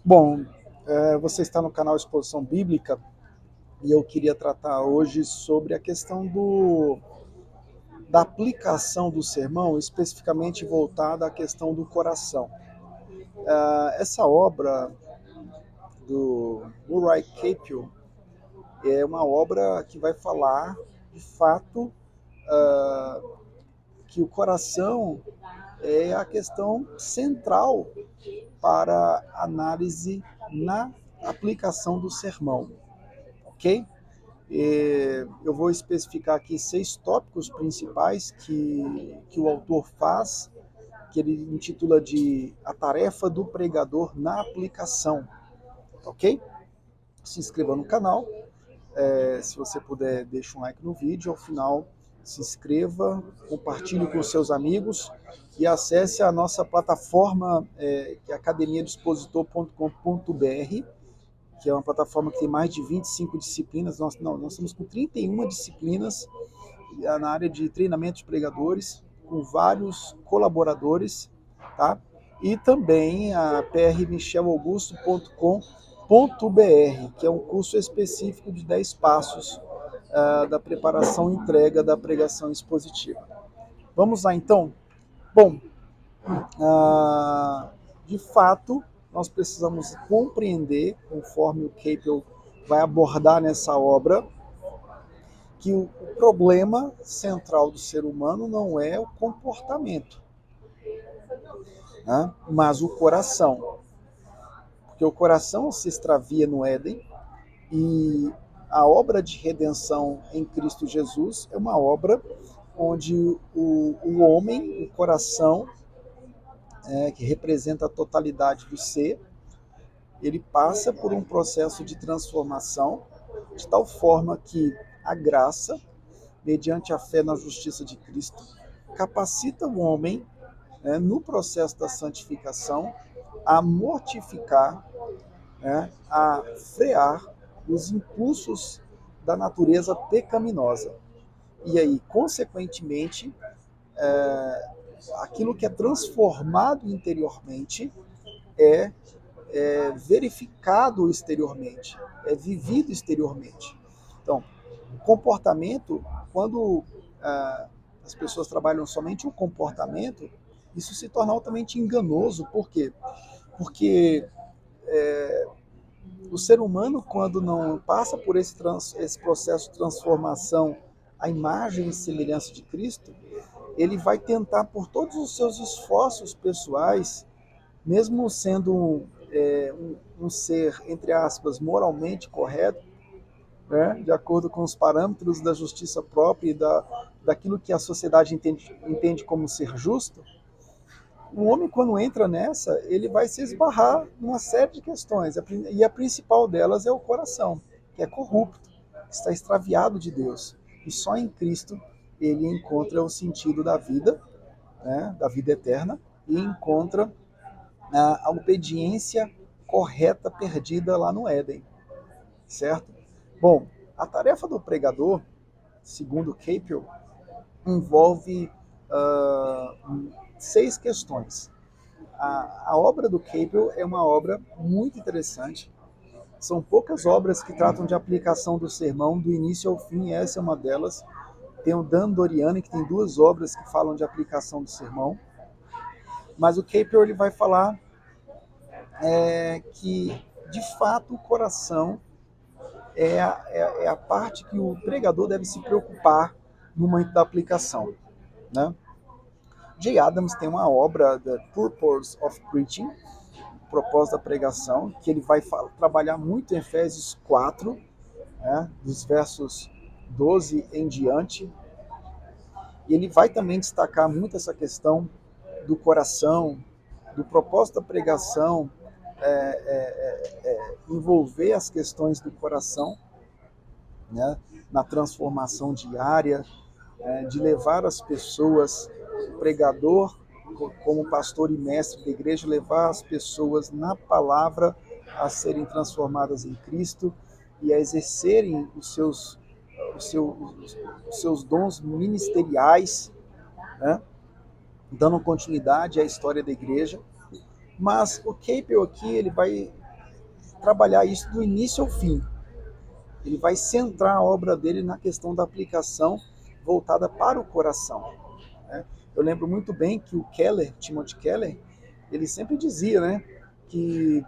Bom, você está no canal Exposição Bíblica e eu queria tratar hoje sobre a questão da aplicação do sermão, especificamente voltada à questão do coração. Essa obra do Murray Capel é uma obra que vai falar, de fato, que o coração é a questão central para análise na aplicação do sermão, ok? Eu vou especificar aqui 6 tópicos principais que o autor faz, que ele intitula de A Tarefa do Pregador na Aplicação, ok? Se inscreva no canal, se você puder, deixa um like no vídeo, ao final se inscreva, compartilhe com seus amigos e acesse a nossa plataforma, que é academiadoexpositor.com.br, que é uma plataforma que tem mais de 25 disciplinas. Nós estamos com 31 disciplinas na área de treinamento de pregadores, com vários colaboradores, tá? E também a prmichelaugusto.com.br, que é um curso específico de 10 passos da preparação e entrega da pregação expositiva. Vamos lá então? Bom, de fato, nós precisamos compreender, conforme o Capel vai abordar nessa obra, que o problema central do ser humano não é o comportamento, né, mas o coração. Porque o coração se extravia no Éden e a obra de redenção em Cristo Jesus é uma obra onde o homem, o coração, que representa a totalidade do ser, ele passa por um processo de transformação de tal forma que a graça, mediante a fé na justiça de Cristo, capacita o homem, no processo da santificação, a mortificar, a frear os impulsos da natureza pecaminosa. E aí, consequentemente, aquilo que é transformado interiormente é verificado exteriormente, é vivido exteriormente. Então, o comportamento, quando as pessoas trabalham somente o comportamento, isso se torna altamente enganoso. Por quê? Porque o ser humano, quando não passa por esse processo de transformação à imagem e semelhança de Cristo, ele vai tentar, por todos os seus esforços pessoais, mesmo sendo um ser, entre aspas, moralmente correto, né, de acordo com os parâmetros da justiça própria e daquilo que a sociedade entende como ser justo, o homem, quando entra nessa, ele vai se esbarrar numa série de questões, e a principal delas é o coração, que é corrupto, que está extraviado de Deus. E só em Cristo ele encontra o sentido da vida, né, da vida eterna, e encontra a obediência correta perdida lá no Éden, certo? Bom, a tarefa do pregador, segundo Capel, envolve 6 questões. A obra do Capel é uma obra muito interessante. São poucas obras que tratam de aplicação do sermão do início ao fim, e essa é uma delas. Tem o Dan Doriani, que tem 2 obras que falam de aplicação do sermão. Mas o Capel ele vai falar que, de fato, o coração é a parte que o pregador deve se preocupar no momento da aplicação, né? Jay Adams tem uma obra, The Purpose of Preaching, o propósito da pregação, que ele vai trabalhar muito em Efésios 4, né, dos versos 12 em diante, e ele vai também destacar muito essa questão do coração, do propósito da pregação, envolver as questões do coração, né, na transformação diária, de levar as pessoas, o pregador, como pastor e mestre da igreja, levar as pessoas na palavra a serem transformadas em Cristo e a exercerem os seus dons ministeriais, né, dando continuidade à história da igreja. Mas o Capel aqui ele vai trabalhar isso do início ao fim. Ele vai centrar a obra dele na questão da aplicação voltada para o coração, né? Eu lembro muito bem que o Keller, Timothy Keller, ele sempre dizia, né, que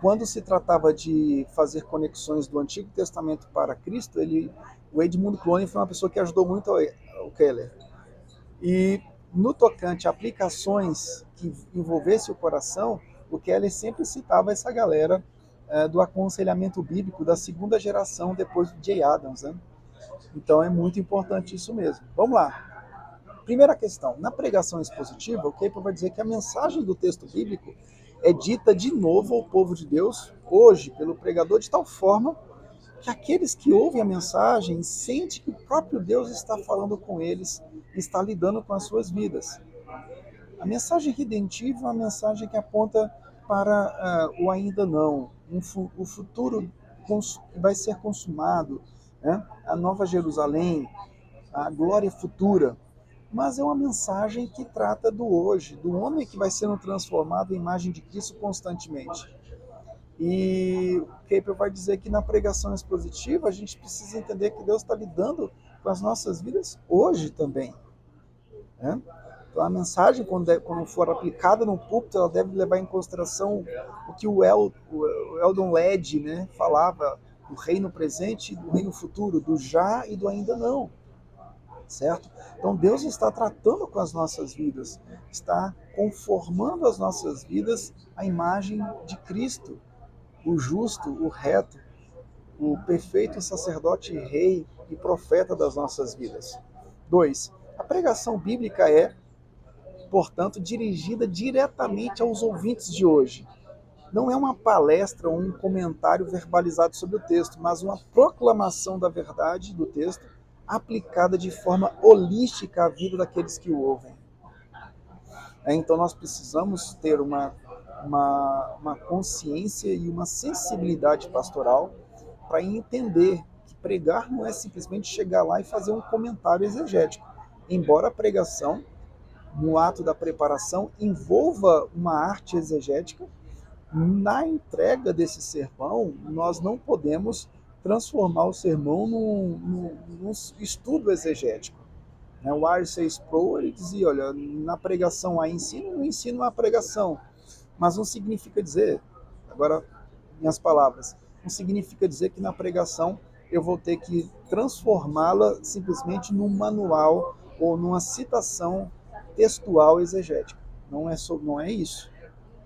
quando se tratava de fazer conexões do Antigo Testamento para Cristo, o Edmund Clowney foi uma pessoa que ajudou muito o Keller. E no tocante a aplicações que envolvesse o coração, o Keller sempre citava essa galera do aconselhamento bíblico da segunda geração depois do Jay Adams, né? Então é muito importante isso mesmo. Vamos lá. Primeira questão, na pregação expositiva, o Kepler vai dizer que a mensagem do texto bíblico é dita de novo ao povo de Deus, hoje, pelo pregador, de tal forma que aqueles que ouvem a mensagem sentem que o próprio Deus está falando com eles, está lidando com as suas vidas. A mensagem redentiva é uma mensagem que aponta para o ainda não, o futuro que vai ser consumado, né? A Nova Jerusalém, a glória futura. Mas é uma mensagem que trata do hoje, do homem que vai sendo transformado em imagem de Cristo constantemente. E o Kepler vai dizer que na pregação expositiva a gente precisa entender que Deus está lidando com as nossas vidas hoje também, né? Então a mensagem, quando for aplicada no púlpito, ela deve levar em consideração o que o Eldon Led, né, falava, do reino presente e do reino futuro, do já e do ainda não. Certo? Então Deus está tratando com as nossas vidas, está conformando as nossas vidas à imagem de Cristo, o justo, o reto, o perfeito sacerdote, rei e profeta das nossas vidas. 2. A pregação bíblica é, portanto, dirigida diretamente aos ouvintes de hoje. Não é uma palestra ou um comentário verbalizado sobre o texto, mas uma proclamação da verdade do texto aplicada de forma holística à vida daqueles que o ouvem. Então nós precisamos ter uma consciência e uma sensibilidade pastoral para entender que pregar não é simplesmente chegar lá e fazer um comentário exegético. Embora a pregação, no ato da preparação, envolva uma arte exegética, na entrega desse sermão, nós não podemos transformar o sermão num estudo exegético. O R.C. Sproul ele dizia, olha, na pregação há ensino, no ensino há pregação. Mas não significa dizer, agora, minhas palavras, não significa dizer que na pregação eu vou ter que transformá-la simplesmente num manual ou numa citação textual exegética. Não é isso,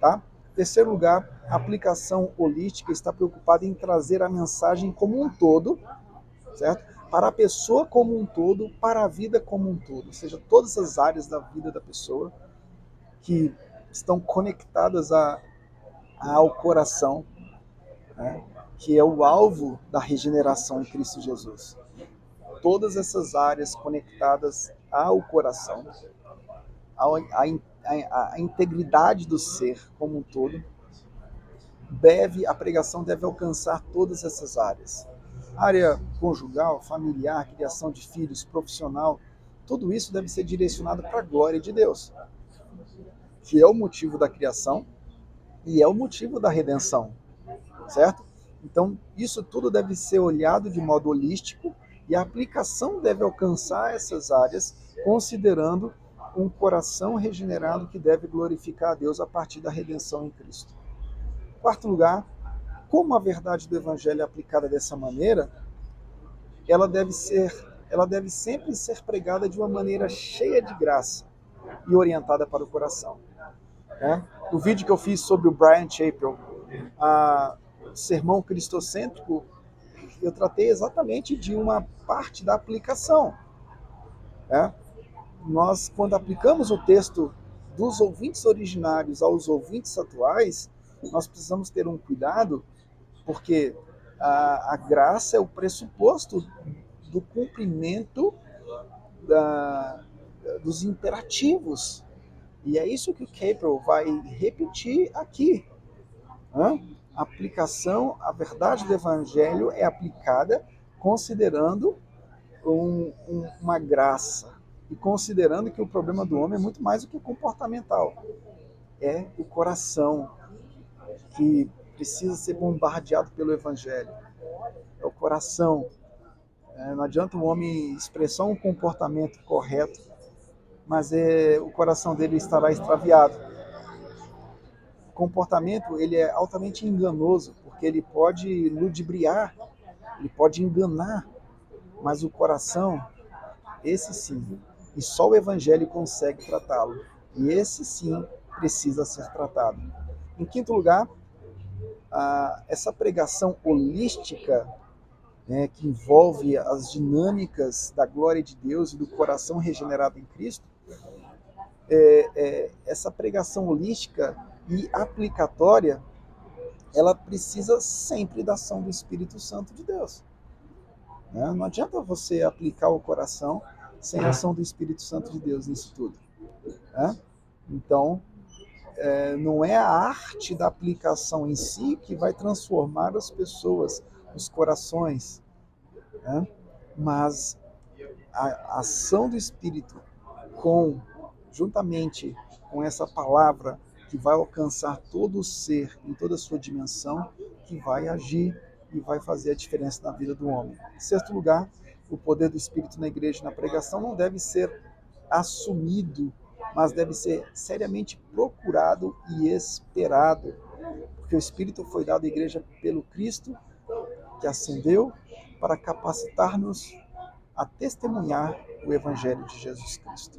tá? Terceiro lugar, a aplicação holística está preocupada em trazer a mensagem como um todo, certo? Para a pessoa como um todo, para a vida como um todo, ou seja, todas as áreas da vida da pessoa que estão conectadas ao coração, né? Que é o alvo da regeneração em Cristo Jesus. Todas essas áreas conectadas ao coração, à integridade do ser como um todo, a pregação deve alcançar todas essas áreas. Área conjugal, familiar, criação de filhos, profissional, tudo isso deve ser direcionado para a glória de Deus, que é o motivo da criação e é o motivo da redenção, certo? Então, isso tudo deve ser olhado de modo holístico e a aplicação deve alcançar essas áreas, considerando um coração regenerado que deve glorificar a Deus a partir da redenção em Cristo. Quarto lugar, como a verdade do Evangelho é aplicada dessa maneira, ela deve sempre ser pregada de uma maneira cheia de graça e orientada para o coração. Né? No vídeo que eu fiz sobre o Bryan Chapell, o sermão cristocêntrico, eu tratei exatamente de uma parte da aplicação. Né? Nós, quando aplicamos o texto dos ouvintes originários aos ouvintes atuais, nós precisamos ter um cuidado, porque a graça é o pressuposto do cumprimento dos imperativos. E é isso que o Capel vai repetir aqui. A aplicação, a verdade do Evangelho é aplicada considerando uma graça e considerando que o problema do homem é muito mais do que comportamental. É o coração que precisa ser bombardeado pelo Evangelho. É o coração. Não adianta o homem expressar um comportamento correto, mas o coração dele estará extraviado. O comportamento ele é altamente enganoso, porque ele pode ludibriar, ele pode enganar, mas o coração, esse sim, e só o Evangelho consegue tratá-lo. E esse sim precisa ser tratado. Em quinto lugar, essa pregação holística, né, que envolve as dinâmicas da glória de Deus e do coração regenerado em Cristo, essa pregação holística e aplicatória, ela precisa sempre da ação do Espírito Santo de Deus. Né? Não adianta você aplicar o coração sem a ação do Espírito Santo de Deus nisso tudo. Né? Então, não é a arte da aplicação em si que vai transformar as pessoas, os corações, né? Mas a ação do Espírito juntamente com essa palavra que vai alcançar todo o ser em toda a sua dimensão, que vai agir e vai fazer a diferença na vida do homem. Em sexto lugar, o poder do Espírito na igreja e na pregação não deve ser assumido, mas deve ser seriamente procurado e esperado, porque o Espírito foi dado à igreja pelo Cristo, que ascendeu para capacitar-nos a testemunhar o Evangelho de Jesus Cristo.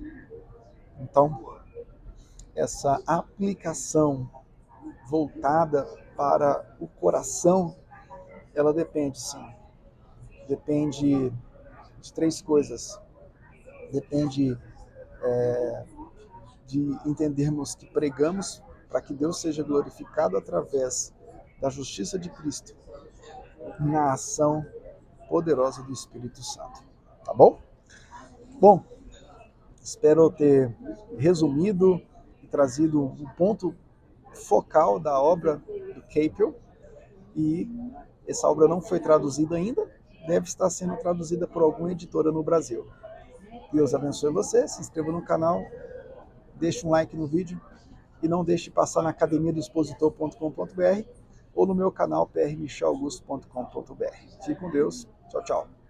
Então, essa aplicação voltada para o coração, ela depende, sim. Depende de três coisas. Depende de entendermos que pregamos para que Deus seja glorificado através da justiça de Cristo na ação poderosa do Espírito Santo. Tá bom? Bom, espero ter resumido e trazido um ponto focal da obra do Capel, e essa obra não foi traduzida ainda, deve estar sendo traduzida por alguma editora no Brasil. Deus abençoe você, se inscreva no canal, deixe um like no vídeo e não deixe de passar na academiadoexpositor.com.br ou no meu canal prmichelaugusto.com.br. Fique com Deus. Tchau, tchau.